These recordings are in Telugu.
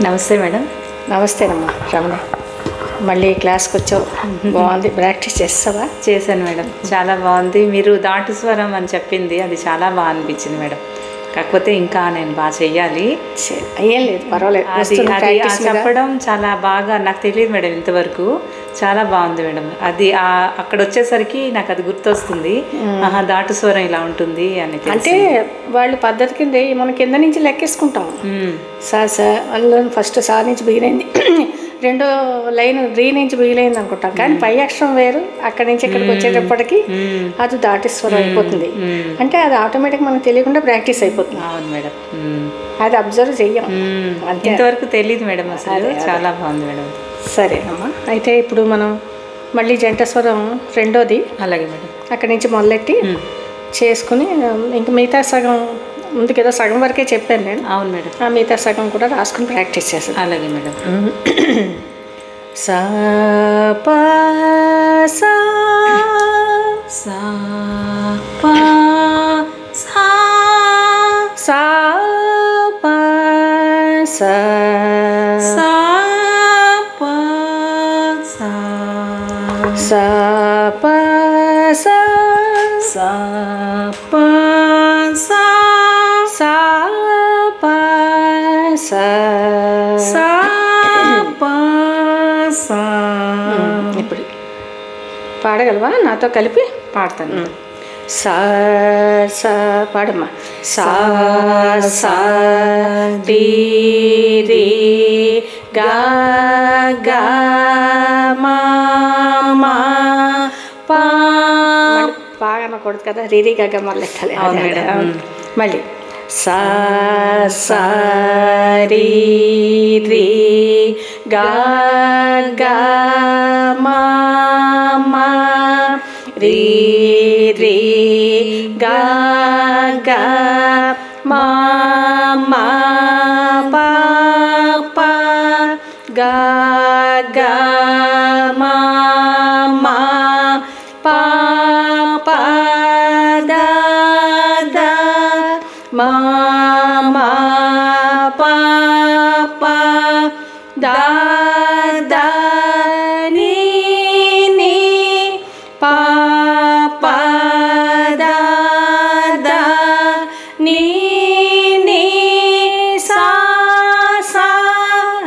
నమస్తే మేడం. నమస్తేనమ్మా రమణ. మళ్ళీ క్లాస్కి వచ్చావు, బాగుంది. ప్రాక్టీస్ చేస్తావా? చేశాను మేడం, చాలా బాగుంది. మీరు దాటు స్వరం అని చెప్పింది అది చాలా బాగా అనిపించింది మేడం. కాకపోతే ఇంకా నేను బాగా చెయ్యాలి. ఏం లేదు, పర్వాలేదు. చెప్పడం చాలా బాగా, నాకు తెలియదు మేడం ఇంతవరకు. చాలా బాగుంది మేడం. అది అక్కడ వచ్చేసరికి నాకు అది గుర్తొస్తుంది. దాటు స్వరం ఇలా ఉంటుంది అని. అంటే వాళ్ళు పద్ధతి కింద మనం కింద నుంచి లెక్కేసుకుంటాం. సార్ అందులో ఫస్ట్ సార్ నుంచి బిగినైంది, రెండో లైన్ రీ నుంచి బిగిలైంది అనుకుంటాం. కానీ పై అక్షరం వేరు, అక్కడి నుంచి ఇక్కడికి వచ్చేటప్పటికి అది దాటి స్వరం అయిపోతుంది. అంటే అది ఆటోమేటిక్ మనకు తెలియకుండా ప్రాక్టీస్ అయిపోతుంది. అవును మేడం, అది అబ్జర్వ్ చెయ్యం. ఇంతవరకు తెలియదు మేడం అసలు. చాలా బాగుంది మేడం. సరే అమ్మా, అయితే ఇప్పుడు మనం మళ్ళీ జంట స్వరం రెండోది. అలాగే మేడం. అక్కడి నుంచి మొదలెట్టి చేసుకుని ఇంకా మిగతా సగం ఉంది కదా, సగం వరకే చెప్పాను నేను. అవును మేడం. ఆ మిగతా సగం కూడా రాసుకుని ప్రాక్టీస్ చేస్తాను. అలాగే మేడం. సా పా సా సా పా సా సా పా సా సా పా సా సా పా సా సా పా సా సా పా సా సా పా సా. ఇప్పుడు పాడగలవా నాతో కలిపి? పాడతాను. సా సా పాడమ్మా. సా సా రీ రీ గా గా మా మా పా. బాగా అనకూడదు కదా, రీరీ గా గా మొదలెట్టాలి. మళ్ళీ సా సా రీ రీ గా గా మా మా రీ రీ గా గా మా మా పా పా గా గా మా మా పా పా దా దా మా మా పా పా దా దా నీ నీ పా పా దా దా నీ నీ సా సా.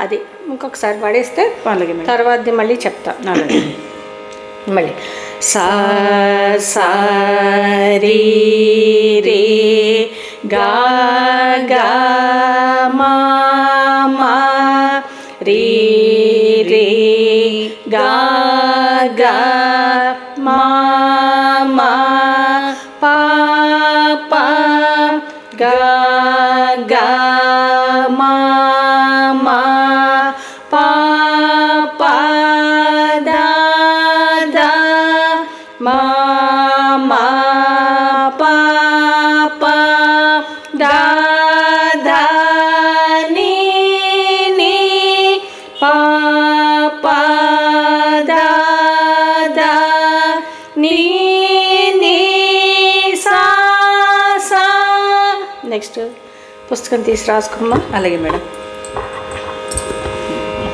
అది ఇంకొకసారి పడేస్తే తర్వాత మళ్ళీ చెప్తా. మళ్ళీ సా సా రీ రీ గా గా మా మా రీ రీ గా గా మా మా పా పా గా గా మా మా పా పా దా దా మా మా పా పా దా దా నీ నీ పా పా దా దా నీ నీ సా సా. నెక్స్ట్ పుస్తకం తీసి రాసుకోమ్మా. అలాగే మేడం,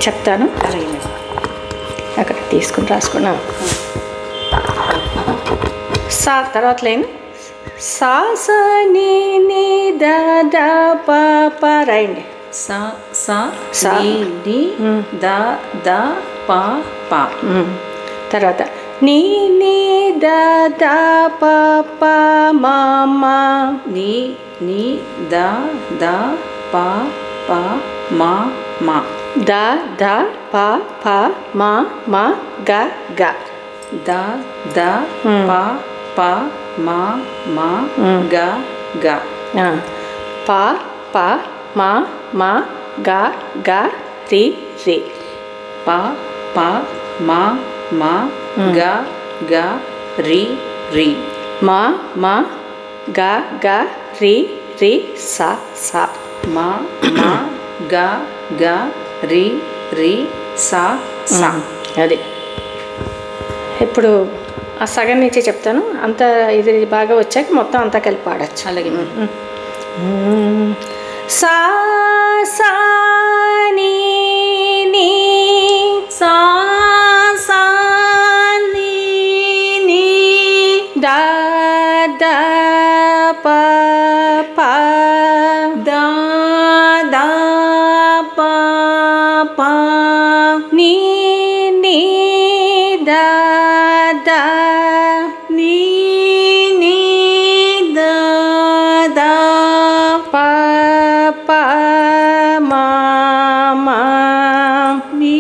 చెప్తాను. అలాగే మేడం. అక్కడ తీసుకుని రాసుకున్నా. సా తర్వాత లైన్ సా సా నీ నీ దా దా పా పా రాయండి. సా సా సా నీ దా దా పా పా. తర్వాత నీ నీ దా దా పా పా మా మా నీ నీ దా దా పా పా మా మా దా దా పా పా మా మా గా గా దా దా పా పా మా మా గా గా పా పా మా మా గా గా రీ రీ పా పా మా మా గా గా రీ రీ మా మా గా గా రీ రీ సా సా మా మా గా గా రీ రీ సా సా. అది ఇప్పుడు ఆ సగం నుంచి చెప్తాను. అంత ఇది బాగా వచ్చాక మొత్తం అంతా కలిపి పాడచ్చు. అలాగే. సా సా నీ పా మా మా నీ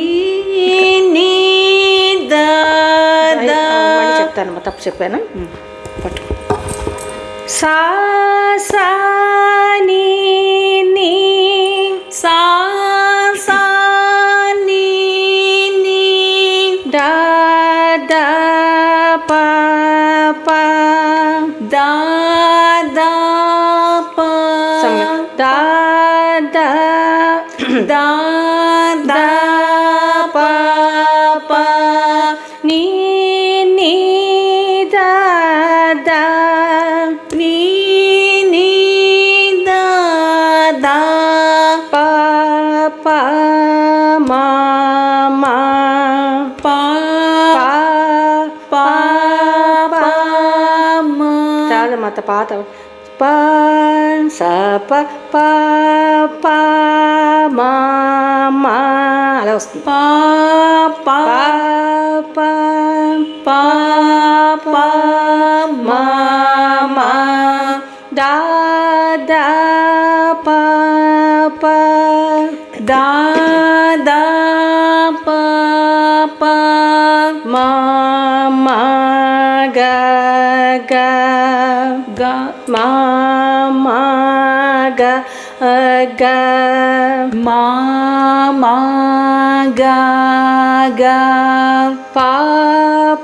నీ దా దా. మళ్ళీ చెప్తాను, తప్పు చెప్పాను. పట్టు. సా సా నీ నీ సా సా నీ నీ దా దా పా పా దా దా పా దా దా దా దా పా పా నీ నీ దా దా నీ నీ దా దా పా పా మా మా పా పా పా మా చాలు మత పాత పా సా పా పా పా మా మా అలా వస్తుంది. పా పా పా పా పా పా మా మా దా దా పా పా దా దా పా పా మా మా గా గా గా మా మా గా గా మా మా గా గా పా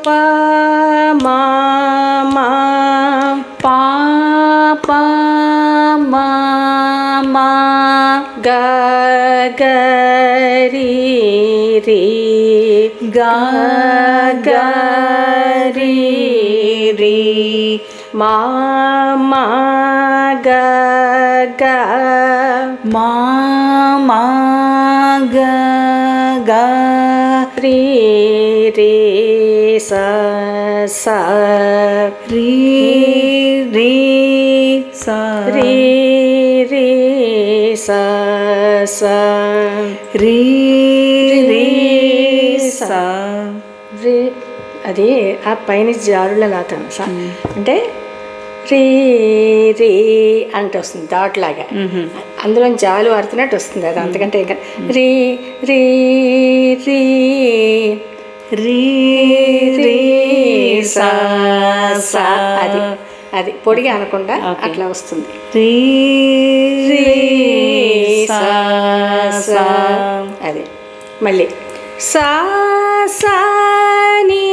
పా మా మా పా పా మా మా గా గా రీ రీ గా గా రీ రీ మా మా గా గా మా మా గా గా రీ రీ సా సా రీ రీ సా రీ రీ సా సా రీ రీ సా రీ. అది ఆ పైన జారుల నాతను సా అంటే రీ రీ అంటే వస్తుంది దాట్లాగా, అందులో జాలు వాడుతున్నట్టు వస్తుంది. అది అంతకంటే ఇంకా రీ రీ రీ రీ రీ సా సా అది అది పొడిగా అనకుండా అట్లా వస్తుంది. రీ రీ సా సా అది మళ్ళీ సా సా నీ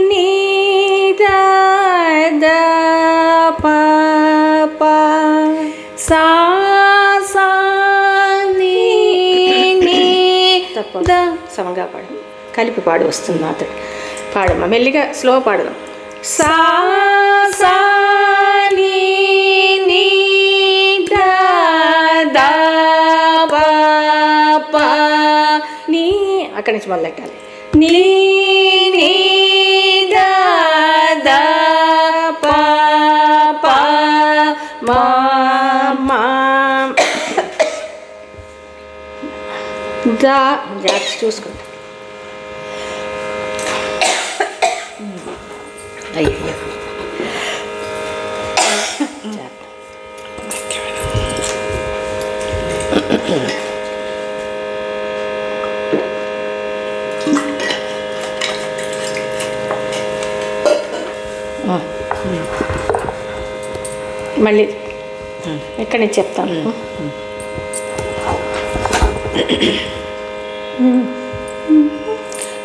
నీ దా దా పా పా సా సా నీ నీ తప్ప దా సమగా పాడు, కలిపి పాడు వస్తుంది అతడు. పాడమ్మా మెల్లిగా స్లో పాడదాం. సా సా నీ నీ దా దా పా పా నీ అక్కడి నుంచి మొదలెట్టాలి. నీ నీ దా దా పా పా మా మా దా జాగ్రత్త చూసుకోండి. అయ్యో మళ్ళీ ఎక్కడి నుంచి చెప్తాను.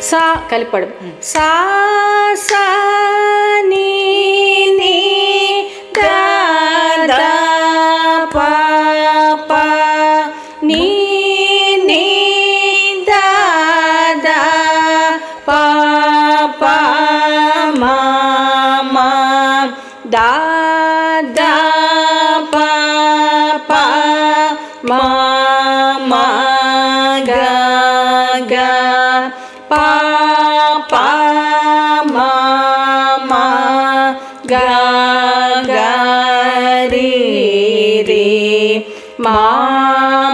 సా కలిపడు. సా సా నీ నీ దా దా పా పా నీ నీ దా దా పా పా మా మా దా దా పా పా మా మా గా గా పా పా మా మా గా గా రీ రీ మా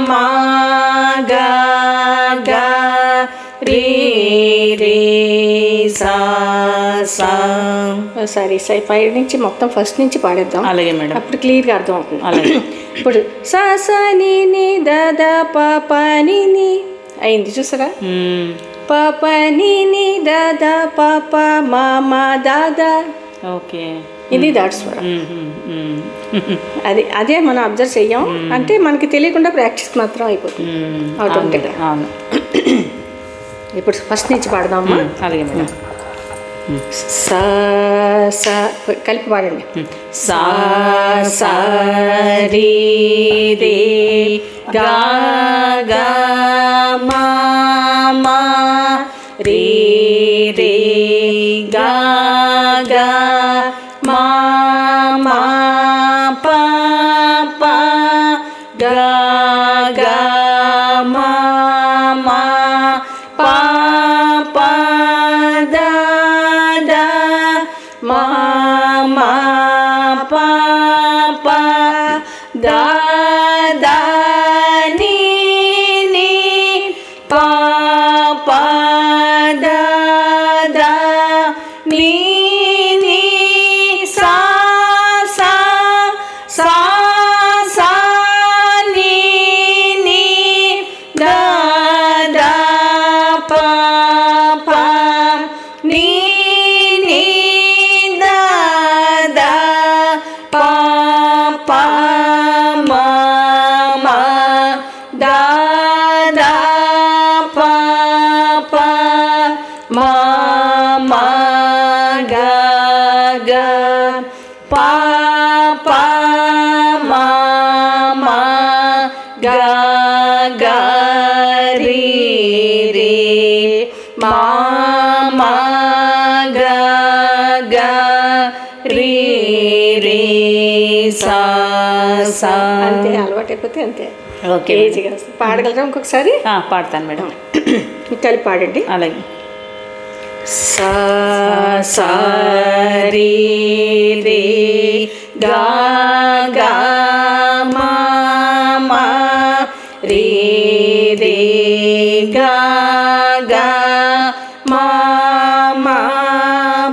మా గా గా రీ రీ సా సా సారీ పై నుంచి మొత్తం ఫస్ట్ నుంచి పాడేద్దాం. అలాగే మేడం. అప్పుడు క్లియర్గా అర్థం అవుతుంది. అలాగే. ఇప్పుడు సా సా ని ని ద ద ప ప ని ని అయింది చూసారా. ప ప ని ని ద ద ప ప మా మా దా దా. ఓకే. ఇది దాటు స్వరం. అదే మనం అబ్జర్వ్ చెయ్యం, అంటే మనకి తెలియకుండా ప్రాక్టీస్ మాత్రం అయిపోతుంది ఆటోమేటిక్గా. ఇప్పుడు ఫస్ట్ నుంచి పాడదామా. అలాగే మేడం. సా సా కలిపి పాడండి. సా సా రి రే గా గా మా మా రే రే గా గా మా మా పా పా గా గా మా మా పా పా దా దా మా మా పా పా దా దా ని ని పా పా దా దా ని ని సా సా సా సా ని ని దా దా పా పా ని ని దా దా పా పా మా మా దా దా పా పా మా మా గా గా పా పా మా మా గా గా రి రే మా మా గా గా రి రే సా సా. అంతే, అలవాటు అయిపోతే అంతే. ఓకే. ఈజీగా వస్తుంది. పాడగలరా ఇంకొకసారి? పాడతాను మేడం. కలిపి పాడండి. అలాగే. సా సా రి రే గా గా మా మా రే రే గా గా మా మా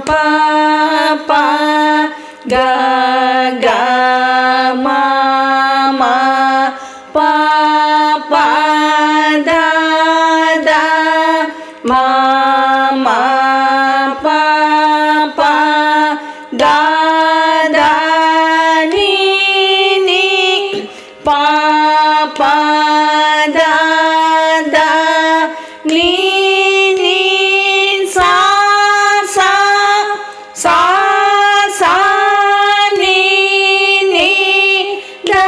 పా పా గా గా మా మా పా పా దా దా మా మా పా పా దా దా ని ని పా పా దా దా ని ని సా సా సా సా ని ని దా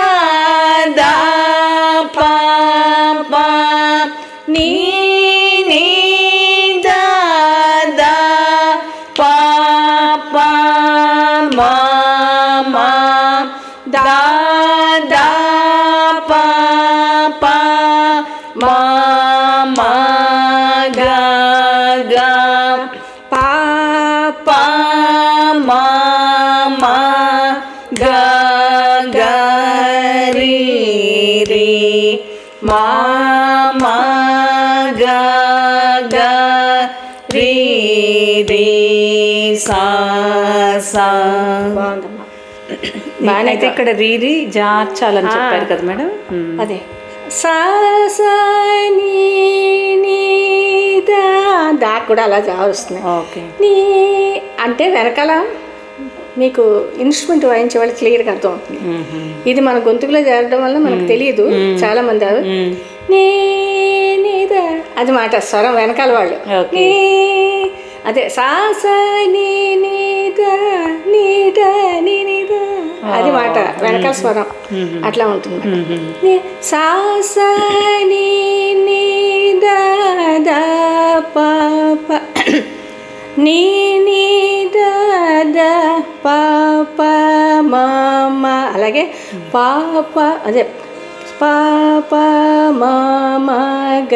దా పా పా ని ని దా దా పా పా మా మా దా దా పా పా మా మా గా గా పా పా మా మా గా గా రి రే మా మా గా గా రి రే సా సా. బాగుందమ్మా. బాగానే. ఇక్కడ రీరి జార్చాలని చెప్పారు కదా మేడం. అదే సా సా ని ని దా దా కూడా అలా వస్తుంది. ఓకే. నీ అంటే వెనకాల మీకు ఇన్స్ట్రుమెంట్ వాయించే వాళ్ళు క్లియర్గా అర్థం అవుతుంది. ఇది మన గొంతుకులో చేరడం వల్ల మనకు తెలియదు. చాలా మంది నీ నీదా అది మాట స్వరం వెనకాల వాళ్ళు నీ అదే సా సా నీ నీదా నీదా నీ నీదా అది మాట వెనకాల స్వరం అట్లా ఉంటుంది. సా సా నీ నీదా దా పా పా నీ నీ దా దా పా పా మా మా అలాగే పాప అదే పాప మా మా గ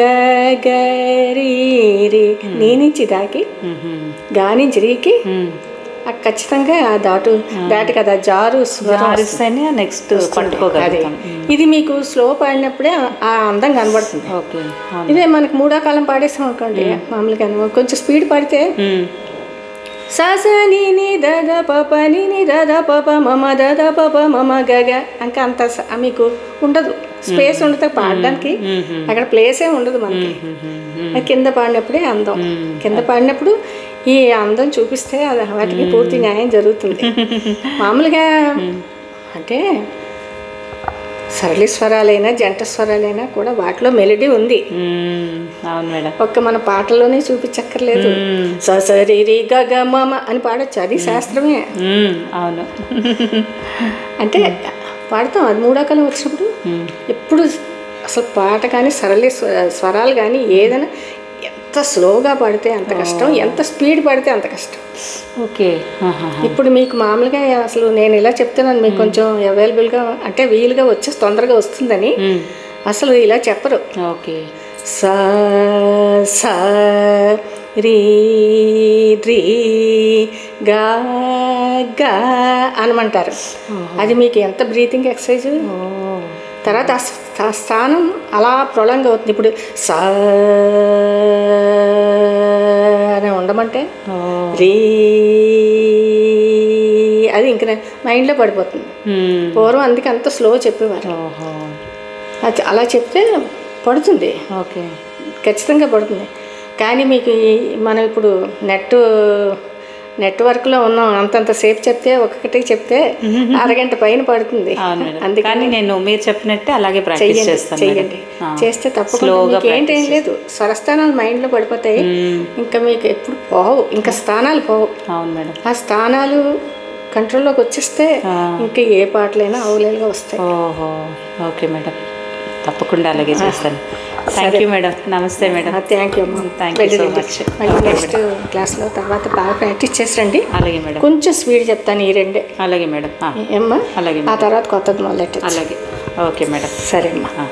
గ రి రి నీ నుంచి దాకి గా నుంచి రీకి ఖచ్చితంగా ఆ దాటి కదా జారు జారిస్తేనే నెక్స్ట్ పట్టుకోగలుగుతాం. ఇది మీకు స్లో పాడినప్పుడే ఆ అందం కనబడుతుంది. ఇదే మనకు మూడో కాలం పాడేస్తాం అనుకోండి మామూలుగా కొంచెం స్పీడ్ పాడితే స ని ని ద ద ప ప ని ని ద ద ప ప మమ ద ద ప ప మమ గ గ ఇంకా అంత మీకు ఉండదు, స్పేస్ ఉండదు పాడడానికి, అక్కడ ప్లేసే ఉండదు మనకి. అది కింద పాడినప్పుడే అందం. కింద పాడినప్పుడు ఈ అందం చూపిస్తే అది వాటికి పూర్తి న్యాయం జరుగుతుంది. మామూలుగా అంటే సరళి స్వరాలైనా జంట స్వరాలైనా కూడా వాటిలో మెలడీ ఉంది. అవును మేడం. ఒక్క మన పాటల్లోనే చూపించక్కర్లేదు. సరి రి గ గ మమ అని పాడొచ్చు, అది శాస్త్రమే. అవును. అంటే పాడతాం, అది మూడాకాలం వచ్చినప్పుడు. ఎప్పుడు అసలు పాట కానీ సరళి స్వరాలు కానీ ఏదైనా ఎంత స్లోగా పాడితే అంత కష్టం, ఎంత స్పీడ్ పాడితే అంత కష్టం. ఓకే. ఇప్పుడు మీకు మామూలుగా అసలు నేను ఇలా చెప్తున్నాను, మీకు కొంచెం అవైలబుల్గా అంటే వీలుగా వచ్చేసి తొందరగా వస్తుందని అసలు ఇలా చెప్పరు. ఓకే. సా సా రీ రీ గా గా అనమంటారు. అది మీకు ఎంత బ్రీతింగ్ ఎక్సర్సైజ్. తర్వాత ఆ స్థానం అలా ప్రొలాంగ్ అవుతుంది. ఇప్పుడు సా అని ఉండమంటే రీ అది ఇంక మైండ్లో పడిపోతుంది. పూర్వం అందుకే అంత స్లో చెప్పేవారు. అది అలా చెప్తే పడుతుంది. ఓకే, ఖచ్చితంగా పడుతుంది. కానీ మీకు మనం ఇప్పుడు నెట్వర్క్లో ఉన్నాం, అంతంతసేపు చెప్తే ఒక్కొక్కటి చెప్తే అరగంట పైన పడుతుంది. అందుకని నేను మీరు చెప్పినట్టే అలాగే ప్రాక్టీస్ చేస్తాను. చెయ్యండి, చేస్తే తప్పకుండా ఏంటేం లేదు, స్వరస్థానాలు మైండ్లో పడిపోతాయి. ఇంకా మీకు ఎప్పుడు పోవు, ఇంకా స్థానాలు పోవు. అవును మేడం. ఆ స్థానాలు కంట్రోల్లోకి వచ్చేస్తే ఇంకా ఏ పాటలైనా అవలేలుగా వస్తాయి. ఓహో, ఓకే మేడం, తప్పకుండా అలాగే చేస్తాను. Thank you madam. నమస్తే మేడం. థ్యాంక్ యూ అమ్మా. Thank you so much. మళ్ళీ నెక్స్ట్ క్లాస్లో తర్వాత బాగా ప్రాక్టీస్ చేసరండి. అలాగే మేడం. కొంచెం స్పీడ్ చెప్తాను ఈ రెండే. అలాగే మేడం. ఏమ్మా, అలాగే. ఆ తర్వాత కొత్తది మొదలెట్టచ్చు. అలాగే. Okay madam. సరే అమ్మా.